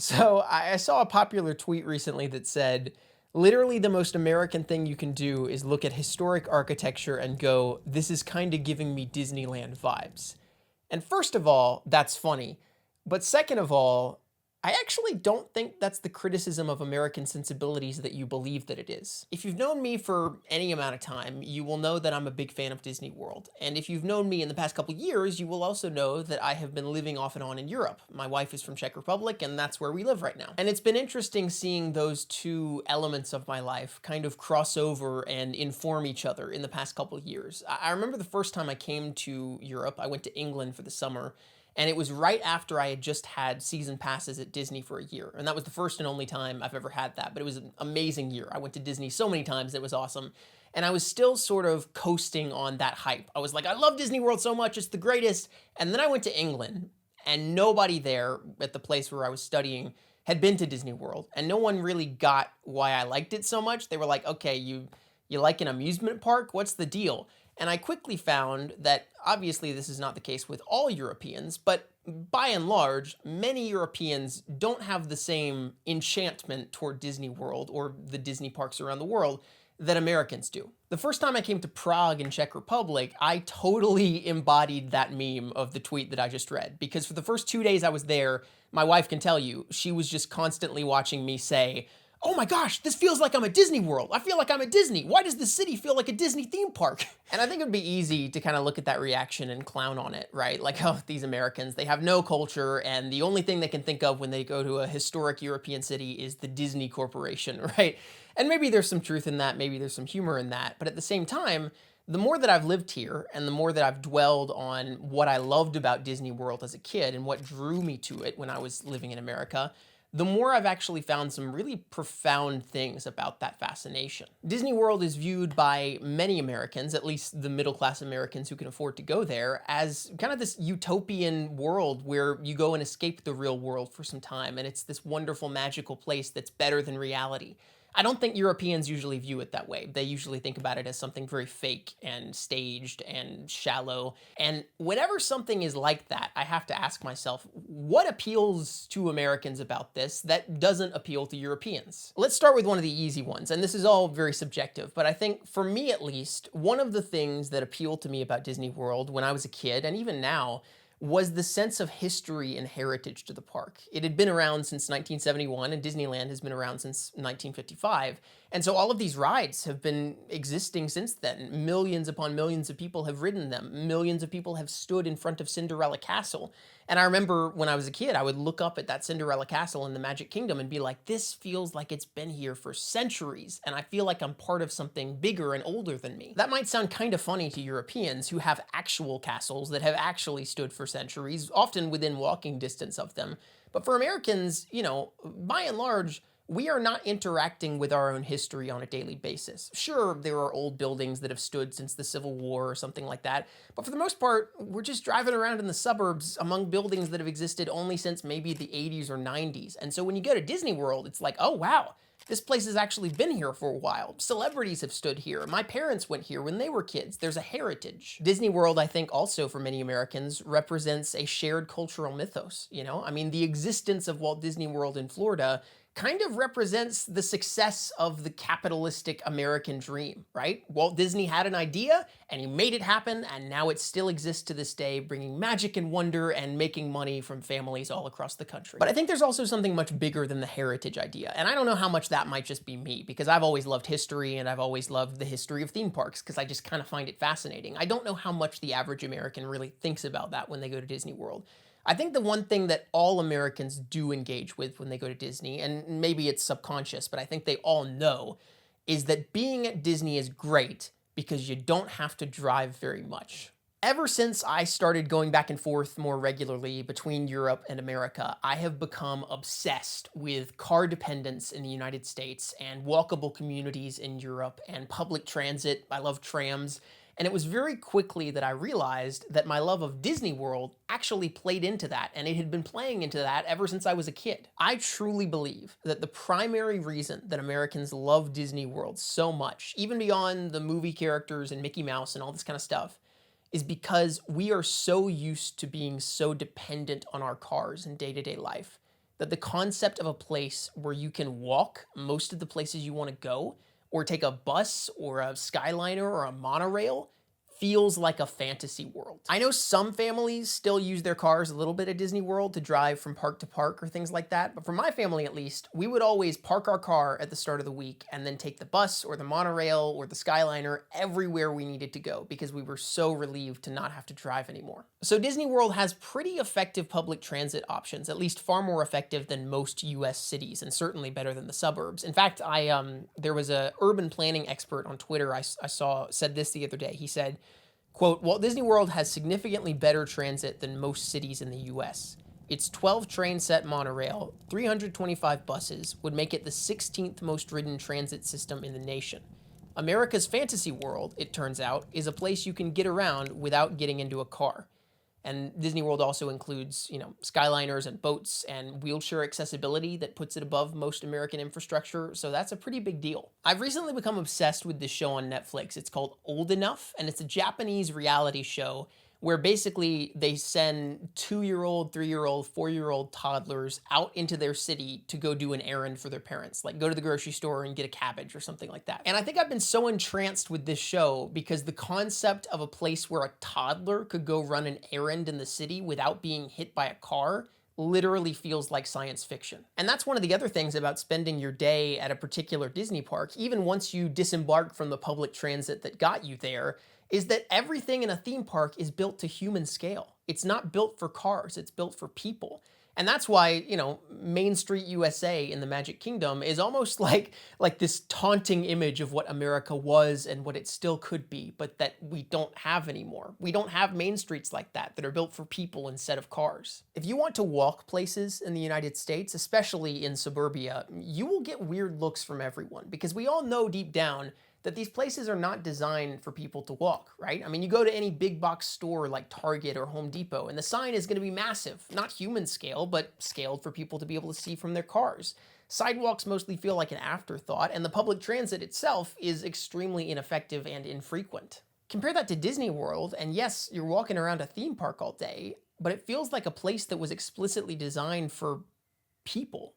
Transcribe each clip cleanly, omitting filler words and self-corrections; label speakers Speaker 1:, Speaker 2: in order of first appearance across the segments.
Speaker 1: So I saw a popular tweet recently that said, literally the most American thing you can do is look at historic architecture and go, this is kind of giving me Disneyland vibes. And first of all, that's funny. But second of all, I actually don't think that's the criticism of American sensibilities that you believe that it is. If you've known me for any amount of time, you will know that I'm a big fan of Disney World. And if you've known me in the past couple years, you will also know that I have been living off and on in Europe. My wife is from Czech Republic, and that's where we live right now. And it's been interesting seeing those two elements of my life kind of cross over and inform each other in the past couple years. I remember the first time I came to Europe, I went to England for the summer, and it was right after I had just had season passes at Disney for a year. And that was the first and only time I've ever had that. But it was an amazing year. I went to Disney so many times, it was awesome. And I was still sort of coasting on that hype. I was like, I love Disney World so much, it's the greatest. And then I went to England, and nobody there at the place where I was studying had been to Disney World. And no one really got why I liked it so much. They were like, okay, you like an amusement park? What's the deal? And I quickly found that obviously this is not the case with all Europeans, but by and large, many Europeans don't have the same enchantment toward Disney World or the Disney parks around the world that Americans do. The first time I came to Prague in Czech Republic, I totally embodied that meme of the tweet that I just read, because for the first 2 days I was there, my wife can tell you, she was just constantly watching me say, oh my gosh, this feels like I'm at Disney World. I feel like I'm at Disney. Why does this city feel like a Disney theme park? And I think it'd be easy to kind of look at that reaction and clown on it, right? Like, oh, these Americans, they have no culture, and the only thing they can think of when they go to a historic European city is the Disney Corporation, right? And maybe there's some truth in that, maybe there's some humor in that, but at the same time, the more that I've lived here and the more that I've dwelled on what I loved about Disney World as a kid and what drew me to it when I was living in America, the more I've actually found some really profound things about that fascination. Disney World is viewed by many Americans, at least the middle-class Americans who can afford to go there, as kind of this utopian world where you go and escape the real world for some time, and it's this wonderful, magical place that's better than reality. I don't think Europeans usually view it that way. They usually think about it as something very fake and staged and shallow. And whenever something is like that, I have to ask myself, what appeals to Americans about this that doesn't appeal to Europeans? Let's start with one of the easy ones, and this is all very subjective, but I think for me at least, one of the things that appealed to me about Disney World when I was a kid, and even now, was the sense of history and heritage to the park. It had been around since 1971, and Disneyland has been around since 1955. And so all of these rides have been existing since then. Millions upon millions of people have ridden them. Millions of people have stood in front of Cinderella Castle. And I remember when I was a kid, I would look up at that Cinderella Castle in the Magic Kingdom and be like, this feels like it's been here for centuries, and I feel like I'm part of something bigger and older than me. That might sound kind of funny to Europeans who have actual castles that have actually stood for centuries, often within walking distance of them. But for Americans, by and large, we are not interacting with our own history on a daily basis. Sure, there are old buildings that have stood since the Civil War or something like that, but for the most part, we're just driving around in the suburbs among buildings that have existed only since maybe the 80s or 90s. And so when you go to Disney World, it's like, oh wow, this place has actually been here for a while. Celebrities have stood here. My parents went here when they were kids. There's a heritage. Disney World, I think, also for many Americans represents a shared cultural mythos. I mean, the existence of Walt Disney World in Florida kind of represents the success of the capitalistic American dream, right? Walt Disney had an idea and he made it happen, and now it still exists to this day, bringing magic and wonder and making money from families all across the country. But I think there's also something much bigger than the heritage idea, and I don't know how much that might just be me, because I've always loved history and I've always loved the history of theme parks because I just kind of find it fascinating. I don't know how much the average American really thinks about that when they go to Disney World. I think the one thing that all Americans do engage with when they go to Disney, and maybe it's subconscious, but I think they all know, is that being at Disney is great because you don't have to drive very much. Ever since I started going back and forth more regularly between Europe and America, I have become obsessed with car dependence in the United States and walkable communities in Europe and public transit. I love trams. And it was very quickly that I realized that my love of Disney World actually played into that, and it had been playing into that ever since I was a kid. I truly believe that the primary reason that Americans love Disney World so much, even beyond the movie characters and Mickey Mouse and all this kind of stuff, is because we are so used to being so dependent on our cars in day-to-day life that the concept of a place where you can walk most of the places you want to go, or take a bus or a Skyliner or a monorail, feels like a fantasy world. I know some families still use their cars a little bit at Disney World to drive from park to park or things like that, but for my family at least, we would always park our car at the start of the week and then take the bus or the monorail or the Skyliner everywhere we needed to go because we were so relieved to not have to drive anymore. So Disney World has pretty effective public transit options, at least far more effective than most US cities and certainly better than the suburbs. In fact, there was a urban planning expert on Twitter I saw said this the other day. He said, quote, Walt Disney World has significantly better transit than most cities in the US. Its 12 train set monorail, 325 buses, would make it the 16th most ridden transit system in the nation. America's fantasy world, it turns out, is a place you can get around without getting into a car. And Disney World also includes, Skyliners and boats and wheelchair accessibility that puts it above most American infrastructure, so that's a pretty big deal. I've recently become obsessed with this show on Netflix. It's called Old Enough, and it's a Japanese reality show where basically they send 2-year-old, 3-year-old, 4-year-old toddlers out into their city to go do an errand for their parents, like go to the grocery store and get a cabbage or something like that. And I think I've been so entranced with this show because the concept of a place where a toddler could go run an errand in the city without being hit by a car literally feels like science fiction. And that's one of the other things about spending your day at a particular Disney park, even once you disembark from the public transit that got you there, is that everything in a theme park is built to human scale. It's not built for cars, it's built for people. And that's why, Main Street USA in the Magic Kingdom is almost like this taunting image of what America was and what it still could be, but that we don't have anymore. We don't have main streets like that are built for people instead of cars. If you want to walk places in the United States, especially in suburbia, you will get weird looks from everyone because we all know deep down that these places are not designed for people to walk, right? I mean, you go to any big box store like Target or Home Depot, and the sign is going to be massive, not human scale, but scaled for people to be able to see from their cars. Sidewalks mostly feel like an afterthought, and the public transit itself is extremely ineffective and infrequent. Compare that to Disney World, and yes, you're walking around a theme park all day, but it feels like a place that was explicitly designed for people.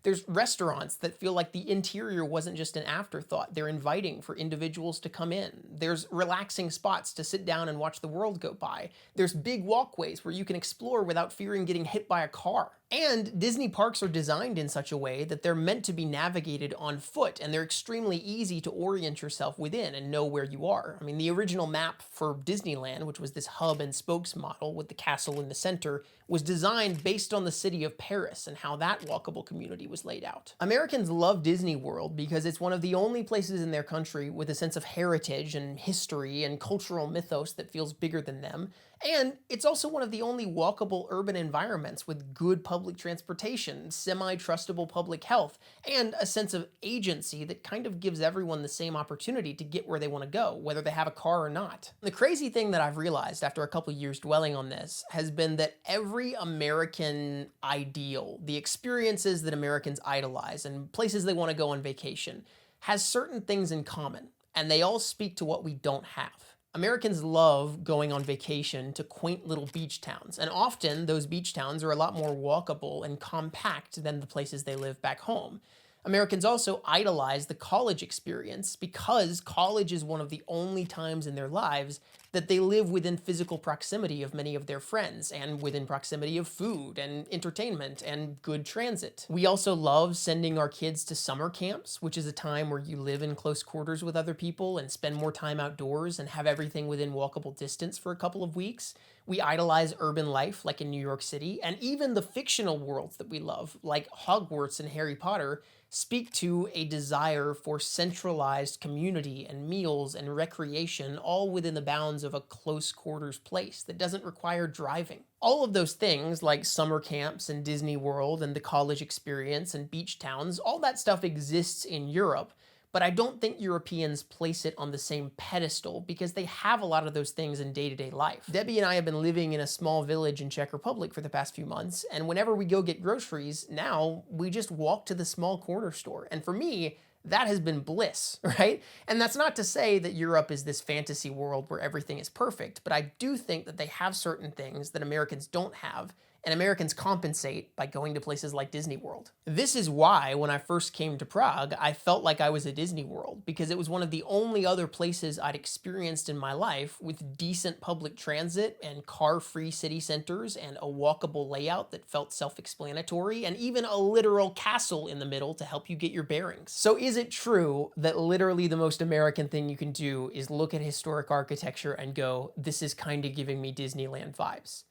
Speaker 1: There's restaurants that feel like the interior wasn't just an afterthought. They're inviting for individuals to come in. There's relaxing spots to sit down and watch the world go by. There's big walkways where you can explore without fearing getting hit by a car. And Disney parks are designed in such a way that they're meant to be navigated on foot, and they're extremely easy to orient yourself within and know where you are. The original map for Disneyland, which was this hub and spokes model with the castle in the center, was designed based on the city of Paris and how that walkable community was laid out. Americans love Disney World because it's one of the only places in their country with a sense of heritage and history and cultural mythos that feels bigger than them. And it's also one of the only walkable urban environments with good public transportation, semi-trustable public health, and a sense of agency that kind of gives everyone the same opportunity to get where they want to go, whether they have a car or not. The crazy thing that I've realized after a couple years dwelling on this has been that every American ideal, the experiences that Americans idolize and places they want to go on vacation, has certain things in common, and they all speak to what we don't have. Americans love going on vacation to quaint little beach towns, and often those beach towns are a lot more walkable and compact than the places they live back home. Americans also idolize the college experience because college is one of the only times in their lives that they live within physical proximity of many of their friends and within proximity of food and entertainment and good transit. We also love sending our kids to summer camps, which is a time where you live in close quarters with other people and spend more time outdoors and have everything within walkable distance for a couple of weeks. We idolize urban life, like in New York City, and even the fictional worlds that we love, like Hogwarts and Harry Potter, speak to a desire for centralized community and meals and recreation, all within the bounds of a close quarters place that doesn't require driving. All of those things, like summer camps and Disney World and the college experience and beach towns, all that stuff exists in Europe, but I don't think Europeans place it on the same pedestal because they have a lot of those things in day-to-day life. Debbie and I have been living in a small village in Czech Republic for the past few months, and whenever we go get groceries, now we just walk to the small corner store. And for me, that has been bliss, right? And that's not to say that Europe is this fantasy world where everything is perfect, but I do think that they have certain things that Americans don't have, and Americans compensate by going to places like Disney World. This is why, when I first came to Prague, I felt like I was at Disney World, because it was one of the only other places I'd experienced in my life with decent public transit and car-free city centers and a walkable layout that felt self-explanatory, and even a literal castle in the middle to help you get your bearings. So is it true that literally the most American thing you can do is look at historic architecture and go, this is kind of giving me Disneyland vibes?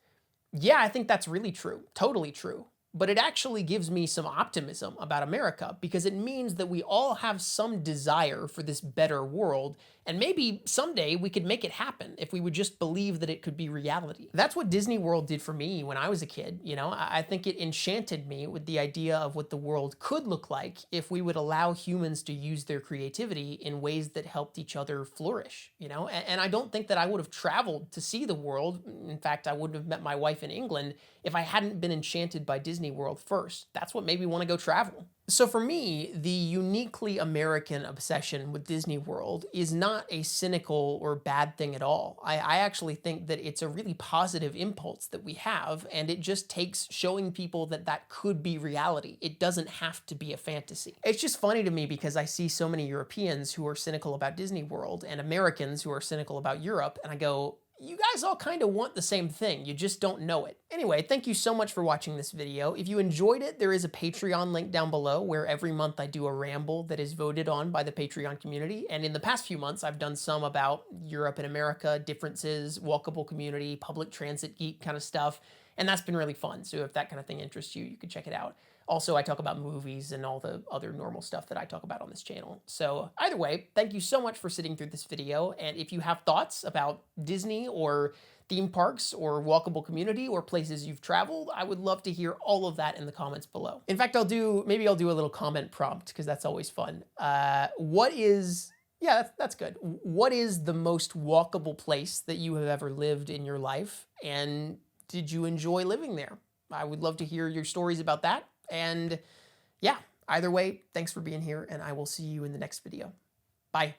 Speaker 1: Yeah, I think that's really true. Totally true. But it actually gives me some optimism about America, because it means that we all have some desire for this better world, and maybe someday we could make it happen if we would just believe that it could be reality. That's what Disney World did for me when I was a kid. You know, I think it enchanted me with the idea of what the world could look like if we would allow humans to use their creativity in ways that helped each other flourish, you know? And I don't think that I would have traveled to see the world. In fact, I wouldn't have met my wife in England if I hadn't been enchanted by Disney World first. That's what made me want to go travel. So for me, the uniquely American obsession with Disney World is not a cynical or bad thing at all. I actually think that it's a really positive impulse that we have, and it just takes showing people that that could be reality. It doesn't have to be a fantasy. It's just funny to me because I see so many Europeans who are cynical about Disney World and Americans who are cynical about Europe, and I go, you guys all kind of want the same thing, you just don't know it. Anyway, thank you so much for watching this video. If you enjoyed it, there is a Patreon link down below where every month I do a ramble that is voted on by the Patreon community. And in the past few months, I've done some about Europe and America, differences, walkable community, public transit geek kind of stuff. And that's been really fun. So if that kind of thing interests you, you can check it out. Also, I talk about movies and all the other normal stuff that I talk about on this channel. So either way, thank you so much for sitting through this video. And if you have thoughts about Disney or theme parks or walkable community or places you've traveled, I would love to hear all of that in the comments below. In fact, maybe I'll do a little comment prompt, because that's always fun. Yeah, that's good. What is the most walkable place that you have ever lived in your life? And did you enjoy living there? I would love to hear your stories about that. And yeah, either way, thanks for being here, and I will see you in the next video. Bye.